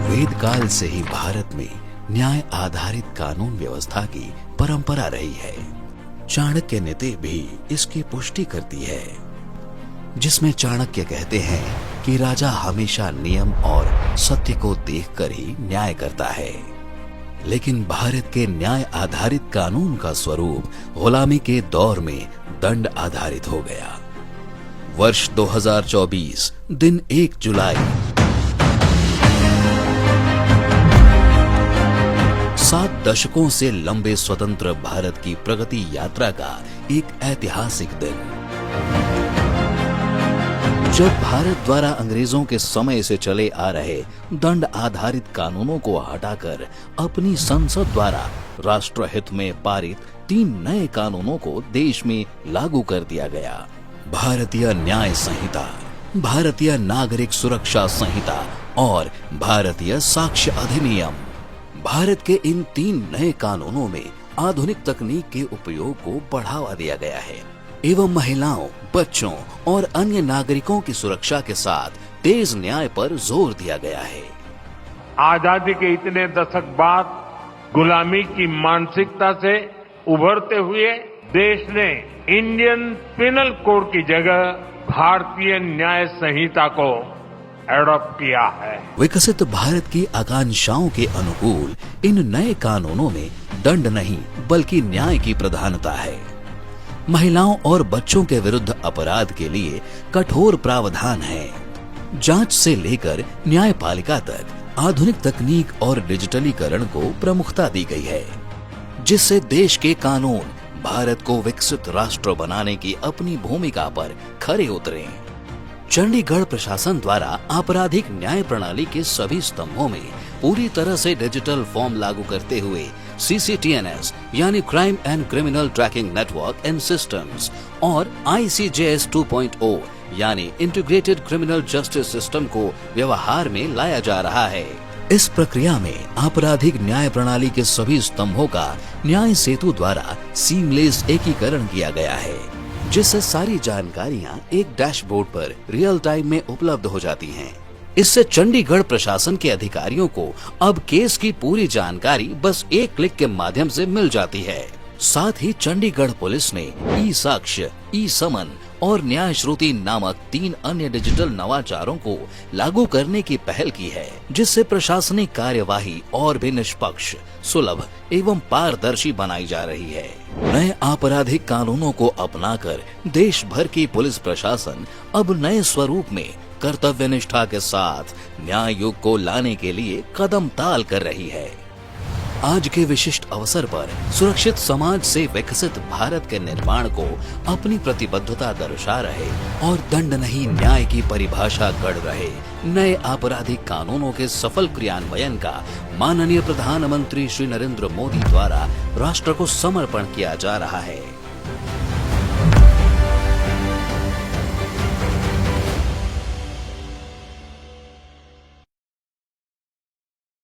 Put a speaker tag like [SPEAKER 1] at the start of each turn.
[SPEAKER 1] वेद काल से ही भारत में न्याय आधारित कानून व्यवस्था की परंपरा रही है। चाणक्य नीति भी इसकी पुष्टि करती है, जिसमें चाणक्य कहते हैं कि राजा हमेशा नियम और सत्य को देखकर ही न्याय करता है। लेकिन भारत के न्याय आधारित कानून का स्वरूप गुलामी के दौर में दंड आधारित हो गया। वर्ष 2024 दिन 1 जुलाई 7 दशकों से लंबे स्वतंत्र भारत की प्रगति यात्रा का एक ऐतिहासिक दिन, जब भारत द्वारा अंग्रेजों के समय से चले आ रहे दंड आधारित कानूनों को हटाकर अपनी संसद द्वारा राष्ट्रहित में पारित 3 नए कानूनों को देश में लागू कर दिया गया। भारतीय न्याय संहिता, भारतीय नागरिक सुरक्षा संहिता और भारतीय साक्ष्य अधिनियम। भारत के इन 3 नए कानूनों में आधुनिक तकनीक के उपयोग को बढ़ावा दिया गया है एवं महिलाओं, बच्चों और अन्य नागरिकों की सुरक्षा के साथ तेज न्याय पर जोर दिया गया है।
[SPEAKER 2] आजादी के इतने दशक बाद गुलामी की मानसिकता से उभरते हुए देश ने इंडियन पिनल कोड की जगह भारतीय न्याय संहिता को एडॉप्ट किया है।
[SPEAKER 1] विकसित भारत की आकांक्षाओं के अनुकूल इन नए कानूनों में दंड नहीं बल्कि न्याय की प्रधानता है। महिलाओं और बच्चों के विरुद्ध अपराध के लिए कठोर प्रावधान है। जांच से लेकर न्यायपालिका तक आधुनिक तकनीक और डिजिटलीकरण को प्रमुखता दी गई है, जिससे देश के कानून भारत को विकसित राष्ट्र बनाने की अपनी भूमिका पर खरे उतरे। चंडीगढ़ प्रशासन द्वारा आपराधिक न्याय प्रणाली के सभी स्तंभों में पूरी तरह से डिजिटल फॉर्म लागू करते हुए CCTNS यानी crime and criminal tracking network and systems और ICJS 2.0 यानी इंटीग्रेटेड क्रिमिनल जस्टिस सिस्टम को व्यवहार में लाया जा रहा है। इस प्रक्रिया में आपराधिक न्याय प्रणाली के सभी स्तंभों का न्याय सेतु द्वारा सीमलेस एकीकरण किया गया है, जिससे सारी जानकारियां एक डैशबोर्ड पर रियल टाइम में उपलब्ध हो जाती हैं। इससे चंडीगढ़ प्रशासन के अधिकारियों को अब केस की पूरी जानकारी बस एक क्लिक के माध्यम से मिल जाती है। साथ ही चंडीगढ़ पुलिस ने ई-साक्ष्य, ई-समन और न्याय श्रुति नामक 3 अन्य डिजिटल नवाचारों को लागू करने की पहल की है, जिससे प्रशासनिक कार्यवाही और भी निष्पक्ष, सुलभ एवं पारदर्शी बनाई जा रही है। नए आपराधिक कानूनों को अपनाकर देश भर की पुलिस प्रशासन अब नए स्वरूप में कर्तव्य निष्ठा के साथ न्याय युग को लाने के लिए कदम ताल कर रही है। आज के विशिष्ट अवसर पर सुरक्षित समाज से विकसित भारत के निर्माण को अपनी प्रतिबद्धता दर्शा रहे और दंड नहीं न्याय की परिभाषा गढ़ रहे नए आपराधिक कानूनों के सफल क्रियान्वयन का माननीय प्रधानमंत्री श्री नरेंद्र मोदी द्वारा राष्ट्र को समर्पण किया जा रहा है।